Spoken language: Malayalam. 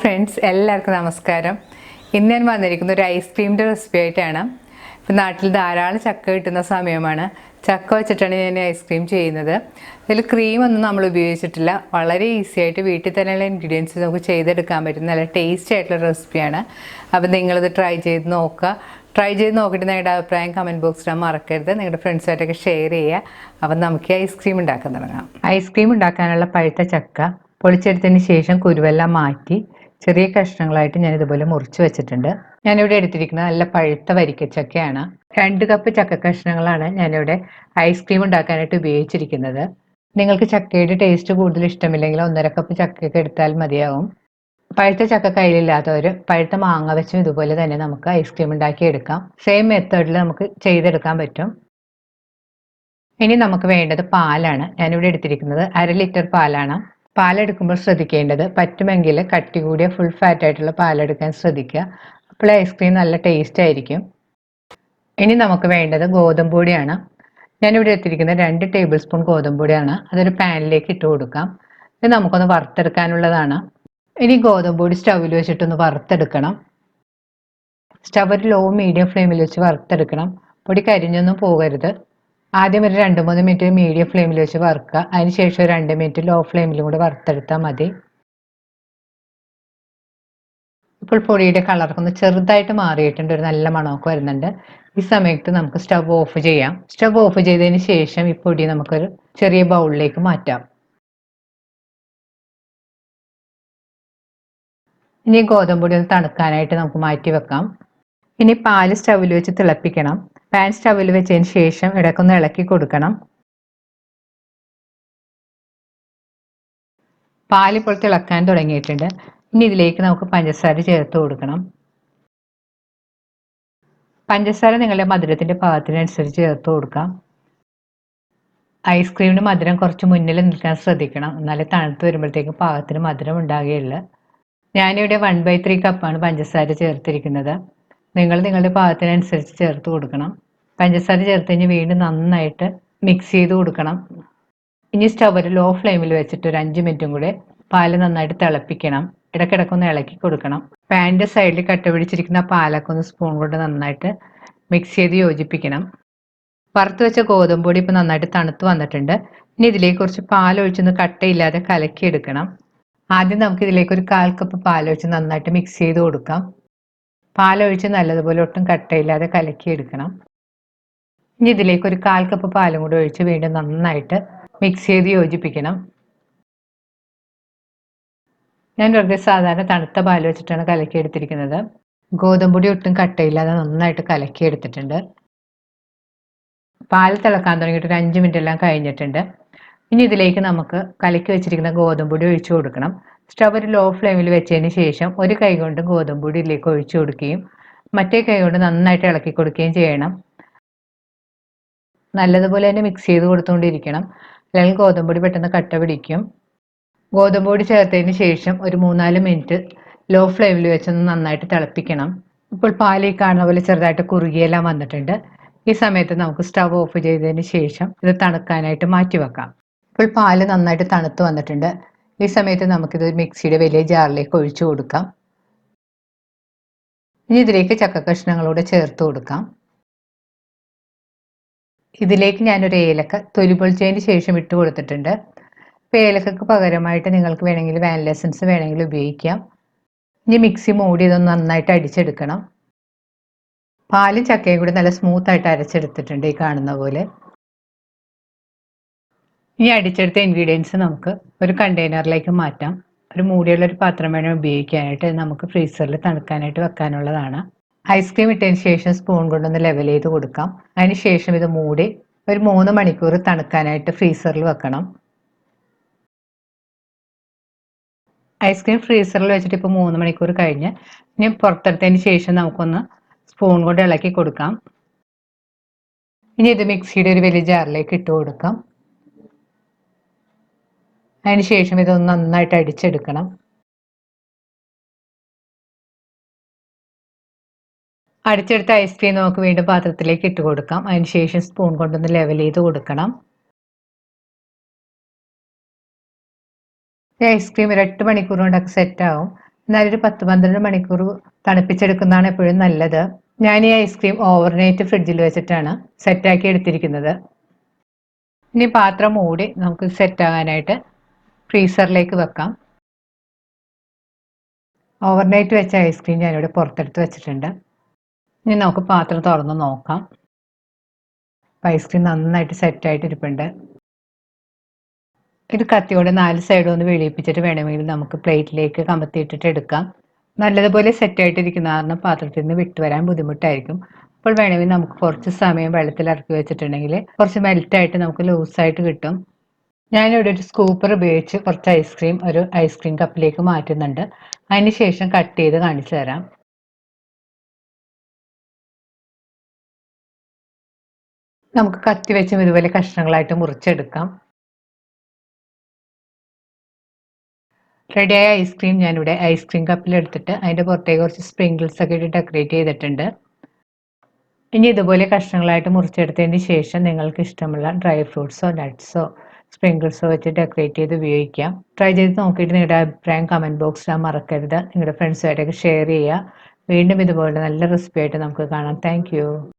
ഫ്രണ്ട്സ്, എല്ലാവർക്കും നമസ്കാരം. ഇന്ന് ഞാൻ വന്നിരിക്കുന്ന ഒരു ഐസ്ക്രീമിൻ്റെ റെസിപ്പി ആയിട്ടാണ്. ഇപ്പം നാട്ടിൽ ധാരാളം ചക്ക കിട്ടുന്ന സമയമാണ്. ചക്ക വെച്ചിട്ടാണ് ഞാൻ ഐസ്ക്രീം ചെയ്യുന്നത്. ഇതിൽ ക്രീമൊന്നും നമ്മൾ ഉപയോഗിച്ചിട്ടില്ല. വളരെ ഈസി ആയിട്ട് വീട്ടിൽ തന്നെയുള്ള ഇൻഗ്രീഡിയൻസ് നമുക്ക് ചെയ്തെടുക്കാൻ പറ്റുന്ന നല്ല ടേസ്റ്റി ആയിട്ടുള്ള റെസിപ്പിയാണ്. അപ്പം നിങ്ങളിത് ട്രൈ ചെയ്ത് നോക്കുക. ട്രൈ ചെയ്ത് നോക്കിയിട്ട് നിങ്ങളുടെ അഭിപ്രായം കമൻറ്റ് ബോക്സിൽ മറക്കരുത്. നിങ്ങളുടെ ഫ്രണ്ട്സായിട്ടൊക്കെ ഷെയർ ചെയ്യുക. അപ്പം നമുക്ക് ഐസ്ക്രീം ഉണ്ടാക്കാൻ തുടങ്ങാം. ഐസ്ക്രീം ഉണ്ടാക്കാനുള്ള പഴുത്ത ചക്ക പൊളിച്ചെടുത്തതിന് ശേഷം കുരുവെല്ലാം മാറ്റി ചെറിയ കഷ്ണങ്ങളായിട്ട് ഞാൻ ഇതുപോലെ മുറിച്ച് വെച്ചിട്ടുണ്ട്. ഞാനിവിടെ എടുത്തിരിക്കുന്നത് നല്ല പഴുത്ത വരിക്കച്ചക്കയാണ്. 2 കപ്പ് ചക്ക കഷ്ണങ്ങളാണ് ഞാനിവിടെ ഐസ്ക്രീം ഉണ്ടാക്കാനായിട്ട് ഉപയോഗിച്ചിരിക്കുന്നത്. നിങ്ങൾക്ക് ചക്കയുടെ ടേസ്റ്റ് കൂടുതൽ ഇഷ്ടമില്ലെങ്കിൽ 1.5 കപ്പ് ചക്കയൊക്കെ എടുത്താൽ മതിയാവും. പഴുത്ത ചക്ക കയ്യിലില്ലാത്തവർ പഴുത്ത മാങ്ങ വെച്ചും ഇതുപോലെ തന്നെ നമുക്ക് ഐസ്ക്രീം ഉണ്ടാക്കി എടുക്കാം. സെയിം മെത്തേഡിൽ നമുക്ക് ചെയ്തെടുക്കാൻ പറ്റും. ഇനി നമുക്ക് വേണ്ടത് പാലാണ്. ഞാനിവിടെ എടുത്തിരിക്കുന്നത് 1/2 ലിറ്റർ പാലാണ്. പാലെടുക്കുമ്പോൾ ശ്രദ്ധിക്കേണ്ടത് പറ്റുമെങ്കിൽ കട്ടി കൂടിയ ഫുൾ ഫാറ്റ് ആയിട്ടുള്ള പാലെടുക്കാൻ ശ്രദ്ധിക്കുക. അപ്പോൾ ഐസ്ക്രീം നല്ല ടേസ്റ്റ് ആയിരിക്കും. ഇനി നമുക്ക് വേണ്ടത് ഗോതമ്പ് പൊടിയാണ്. ഞാനിവിടെ എടുത്തിരിക്കുന്നത് 2 ടേബിൾ സ്പൂൺ ഗോതമ്പ് പൊടിയാണ്. അതൊരു പാനിലേക്ക് ഇട്ട് കൊടുക്കാം. ഇത് നമുക്കൊന്ന് വറുത്തെടുക്കാനുള്ളതാണ്. ഇനി ഗോതമ്പ് പൊടി സ്റ്റൗവിൽ വെച്ചിട്ടൊന്ന് വറുത്തെടുക്കണം. സ്റ്റവ് ഒരു ലോ മീഡിയം ഫ്ലെയിമിൽ വെച്ച് വറുത്തെടുക്കണം. പൊടി കരിഞ്ഞൊന്നും പോകരുത്. ആദ്യം ഒരു 2-3 മിനിറ്റ് മീഡിയം ഫ്ലെയിമിൽ വെച്ച് വറുക്കുക. അതിനുശേഷം ഒരു 2 മിനിറ്റ് ലോ ഫ്ലെയിമിലും കൂടെ വറുത്തെടുത്താൽ മതി. ഇപ്പോൾ പൊടിയുടെ കളറൊക്കെ ഒന്ന് ചെറുതായിട്ട് മാറിയിട്ടുണ്ട്. ഒരു നല്ല മണമൊക്കെ വരുന്നുണ്ട്. ഈ സമയത്ത് നമുക്ക് സ്റ്റവ് ഓഫ് ചെയ്യാം. സ്റ്റവ് ഓഫ് ചെയ്തതിന് ശേഷം ഈ പൊടി നമുക്കൊരു ചെറിയ ബൗളിലേക്ക് മാറ്റാം. ഇനി ഗോതമ്പ് പൊടി ഒന്ന് തണുക്കാനായിട്ട് നമുക്ക് മാറ്റി വെക്കാം. ഇനി പാല് സ്റ്റൗവിൽ വെച്ച് തിളപ്പിക്കണം. പാൻ സ്റ്റൗവിൽ വെച്ചതിന് ശേഷം ഇടയ്ക്കൊന്ന് ഇളക്കി കൊടുക്കണം. പാലിപ്പോൾ തിളക്കാൻ തുടങ്ങിയിട്ടുണ്ട്. ഇനി ഇതിലേക്ക് നമുക്ക് പഞ്ചസാര ചേർത്ത് കൊടുക്കണം. പഞ്ചസാര നിങ്ങളുടെ മധുരത്തിന്റെ പാകത്തിനനുസരിച്ച് ചേർത്ത് കൊടുക്കാം. ഐസ്ക്രീമിന് മധുരം കുറച്ച് മുന്നിൽ നിൽക്കാൻ ശ്രദ്ധിക്കണം. എന്നാലേ തണുത്ത് വരുമ്പോഴത്തേക്കും പാകത്തിന് മധുരം ഉണ്ടാകുകയുള്ളൂ. ഞാനിവിടെ 1/3 കപ്പാണ് പഞ്ചസാര ചേർത്തിരിക്കുന്നത്. നിങ്ങൾ നിങ്ങളുടെ പാകത്തിനനുസരിച്ച് ചേർത്ത് കൊടുക്കണം. പഞ്ചസാര ചേർത്ത് കഴിഞ്ഞ് വീണ്ടും നന്നായിട്ട് മിക്സ് ചെയ്ത് കൊടുക്കണം. ഇനി സ്റ്റവ് ഒരു ലോ ഫ്ലെയിമിൽ വെച്ചിട്ട് ഒരു 5 മിനിറ്റും കൂടെ പാല് നന്നായിട്ട് തിളപ്പിക്കണം. ഇടയ്ക്കിടയ്ക്കൊന്ന് ഇളക്കി കൊടുക്കണം. പാനിൻ്റെ സൈഡിൽ കട്ട പിടിച്ചിരിക്കുന്ന പാലൊക്കെ ഒന്ന് സ്പൂൺ കൊണ്ട് നന്നായിട്ട് മിക്സ് ചെയ്ത് യോജിപ്പിക്കണം. വറുത്ത് വെച്ച ഗോതമ്പ് പൊടി ഇപ്പോൾ നന്നായിട്ട് തണുത്ത് വന്നിട്ടുണ്ട്. ഇനി ഇതിലേക്ക് കുറച്ച് പാലൊഴിച്ചൊന്ന് കട്ടയില്ലാതെ കലക്കിയെടുക്കണം. ആദ്യം നമുക്ക് ഇതിലേക്ക് ഒരു 1/4 കപ്പ് പാലൊഴിച്ച് നന്നായിട്ട് മിക്സ് ചെയ്ത് കൊടുക്കാം. പാലൊഴിച്ച് നല്ലതുപോലെ ഒട്ടും കട്ടയില്ലാതെ കലക്കിയെടുക്കണം. ഇനി ഇതിലേക്ക് ഒരു 1/4 കപ്പ് പാലും കൂടി ഒഴിച്ച് വീണ്ടും നന്നായിട്ട് മിക്സ് ചെയ്ത് യോജിപ്പിക്കണം. ഞാൻ വെറുതെ സാധാരണ തണുത്ത പാൽ വെച്ചിട്ടാണ് കലക്കിയെടുത്തിരിക്കുന്നത്. ഗോതമ്പ് പൊടി ഒട്ടും കട്ടയില്ലാതെ നന്നായിട്ട് കലക്കിയെടുത്തിട്ടുണ്ട്. പാൽ തിളക്കാൻ തുടങ്ങിയിട്ട് ഒരു 5 മിനിറ്റ് എല്ലാം കഴിഞ്ഞിട്ടുണ്ട്. ഇനി ഇതിലേക്ക് നമുക്ക് കലക്കി വെച്ചിരിക്കുന്ന ഗോതമ്പ് പൊടി ഒഴിച്ചു കൊടുക്കണം. സ്റ്റവ് ഒരു ലോ ഫ്ലെയിമിൽ വെച്ചതിന് ശേഷം ഒരു കൈ കൊണ്ട് ഗോതമ്പ് പൊടി ഇതിലേക്ക് ഒഴിച്ചു കൊടുക്കുകയും മറ്റേ കൈ കൊണ്ട് നന്നായിട്ട് ഇളക്കി കൊടുക്കുകയും ചെയ്യണം. നല്ലതുപോലെ തന്നെ മിക്സ് ചെയ്ത് കൊടുത്തുകൊണ്ടിരിക്കണം. അല്ലെങ്കിൽ ഗോതമ്പ് പൊടി പെട്ടെന്ന് കട്ട പിടിക്കും. ഗോതമ്പ് പൊടി ചേർത്തതിന് ശേഷം ഒരു 3-4 മിനിറ്റ് ലോ ഫ്ലെയിമിൽ വെച്ചൊന്ന് നന്നായിട്ട് തിളപ്പിക്കണം. ഇപ്പോൾ പാൽ ഈ കാണുന്ന പോലെ ചെറുതായിട്ട് കുറുകിയെല്ലാം വന്നിട്ടുണ്ട്. ഈ സമയത്ത് നമുക്ക് സ്റ്റവ് ഓഫ് ചെയ്തതിന് ശേഷം ഇത് തണുക്കാനായിട്ട് മാറ്റി വെക്കാം. ഇപ്പോൾ പാല് നന്നായിട്ട് തണുത്ത് വന്നിട്ടുണ്ട്. ഈ സമയത്ത് നമുക്കിത് മിക്സിയുടെ വലിയ ജാറിലേക്ക് ഒഴിച്ചു കൊടുക്കാം. ഇനി ഇതിലേക്ക് ചക്ക കഷ്ണങ്ങളൂടെ ചേർത്ത് കൊടുക്കാം. ഇതിലേക്ക് ഞാനൊരു ഏലക്ക തൊലി പൊളിച്ചതിന് ശേഷം ഇട്ട് കൊടുത്തിട്ടുണ്ട്. ഇപ്പോൾ ഏലക്കക്ക് പകരമായിട്ട് നിങ്ങൾക്ക് വേണമെങ്കിൽ വാനില എസൻസ് വേണമെങ്കിൽ ഉപയോഗിക്കാം. ഇനി മിക്സി മൂടി ഇതൊന്ന് നന്നായിട്ട് അടിച്ചെടുക്കണം. പാലും ചക്കയും കൂടി നല്ല സ്മൂത്തായിട്ട് അരച്ചെടുത്തിട്ടുണ്ട് ഈ കാണുന്ന പോലെ. ഈ അടിച്ചെടുത്ത ഇൻഗ്രീഡിയൻസ് നമുക്ക് ഒരു കണ്ടെയ്നറിലേക്ക് മാറ്റാം. ഒരു മൂടിയുള്ള ഒരു പാത്രം വേണം ഉപയോഗിക്കാനായിട്ട്. നമുക്ക് ഫ്രീസറിൽ തണുക്കാനായിട്ട് വെക്കാനുള്ളതാണ്. ഐസ്ക്രീം ഇട്ടതിന് ശേഷം സ്പൂൺ കൊണ്ടൊന്ന് ലെവൽ ചെയ്ത് കൊടുക്കാം. അതിന് ശേഷം ഇത് മൂടി ഒരു 3 മണിക്കൂർ തണുക്കാനായിട്ട് ഫ്രീസറിൽ വെക്കണം. ഐസ്ക്രീം ഫ്രീസറിൽ വെച്ചിട്ട് ഇപ്പോൾ 3 മണിക്കൂർ കഴിഞ്ഞ് ഇനി പുറത്തെടുത്തതിന് ശേഷം നമുക്കൊന്ന് സ്പൂൺ കൊണ്ട് ഇളക്കി കൊടുക്കാം. ഇനി ഇത് മിക്സിയുടെ ഒരു വലിയ ജാറിലേക്ക് ഇട്ട് കൊടുക്കാം. അതിന് ശേഷം ഇതൊന്ന് നന്നായിട്ട് അടിച്ചെടുക്കണം. അടിച്ചെടുത്ത ഐസ്ക്രീം നമുക്ക് വീണ്ടും പാത്രത്തിലേക്ക് ഇട്ട് കൊടുക്കാം. അതിന് ശേഷം സ്പൂൺ കൊണ്ടൊന്ന് ലെവൽ ചെയ്ത് കൊടുക്കണം. ഈ ഐസ്ക്രീം ഒരു 8 മണിക്കൂർ കൊണ്ടൊക്കെ സെറ്റ് ആവും. എന്നാലും ഒരു 10-12 മണിക്കൂർ തണുപ്പിച്ചെടുക്കുന്നതാണ് എപ്പോഴും നല്ലത്. ഞാൻ ഈ ഐസ്ക്രീം ഓവർനൈറ്റ് ഫ്രിഡ്ജിൽ വെച്ചിട്ടാണ് സെറ്റാക്കി എടുത്തിരിക്കുന്നത്. ഇനി പാത്രം മൂടി നമുക്ക് സെറ്റ് ആകാനായിട്ട് ഫ്രീസറിലേക്ക് വെക്കാം. ഓവർനൈറ്റ് വെച്ച ഐസ്ക്രീം ഞാനിവിടെ പുറത്തെടുത്ത് വെച്ചിട്ടുണ്ട്. ഇനി നമുക്ക് പാത്രം തുറന്ന് നോക്കാം. ഐസ്ക്രീം നന്നായിട്ട് സെറ്റായിട്ട് ഇരിപ്പുണ്ട്. ഇത് കത്തിയോടെ 4 സൈഡും ഒന്ന് വെളിയിപ്പിച്ചിട്ട് വേണമെങ്കിൽ നമുക്ക് പ്ലേറ്റിലേക്ക് കമത്തിയിട്ടിട്ട് എടുക്കാം. നല്ലതുപോലെ സെറ്റായിട്ടിരിക്കുന്ന കാരണം പാത്രത്തിൽ നിന്ന് വിട്ടുവരാൻ ബുദ്ധിമുട്ടായിരിക്കും. അപ്പോൾ വേണമെങ്കിൽ നമുക്ക് കുറച്ച് സമയം വെള്ളത്തിൽ ഇറക്കി വെച്ചിട്ടുണ്ടെങ്കിൽ കുറച്ച് മെൽറ്റായിട്ട് നമുക്ക് ലൂസായിട്ട് കിട്ടും. ഞാനിവിടെ ഒരു സ്കൂപ്പർ ഉപയോഗിച്ച് കുറച്ച് ഐസ്ക്രീം ഒരു ഐസ്ക്രീം കപ്പിലേക്ക് മാറ്റുന്നുണ്ട്. അതിന് ശേഷം കട്ട് ചെയ്ത് കാണിച്ചു തരാം. നമുക്ക് കത്തി വെച്ചും ഇതുപോലെ കഷ്ണങ്ങളായിട്ട് മുറിച്ചെടുക്കാം. റെഡിയായ ഐസ്ക്രീം ഞാനിവിടെ ഐസ്ക്രീം കപ്പിൽ എടുത്തിട്ട് അതിൻ്റെ പുറത്തേക്ക് കുറച്ച് സ്പ്രിങ്കിൾസ് ഒക്കെ ഇട്ട് ഡെക്കറേറ്റ് ചെയ്തിട്ടുണ്ട്. ഇനി ഇതുപോലെ കഷ്ണങ്ങളായിട്ട് മുറിച്ചെടുത്തതിന് ശേഷം നിങ്ങൾക്ക് ഇഷ്ടമുള്ള ഡ്രൈ ഫ്രൂട്ട്സോ നട്ട്സോ സ്പ്രിങ്കിൾസോ വെച്ച് ഡെക്കറേറ്റ് ചെയ്ത് ഉപയോഗിക്കാം. ട്രൈ ചെയ്ത് നോക്കിയിട്ട് നിങ്ങളുടെ അഭിപ്രായം കമൻറ്റ് ബോക്സിൽ മറക്കരുത്. നിങ്ങളുടെ ഫ്രണ്ട്സുമായിട്ടൊക്കെ ഷെയർ ചെയ്യുക. വീണ്ടും ഇതുപോലെ നല്ല റെസിപ്പി ആയിട്ട് നമുക്ക് കാണാം. താങ്ക്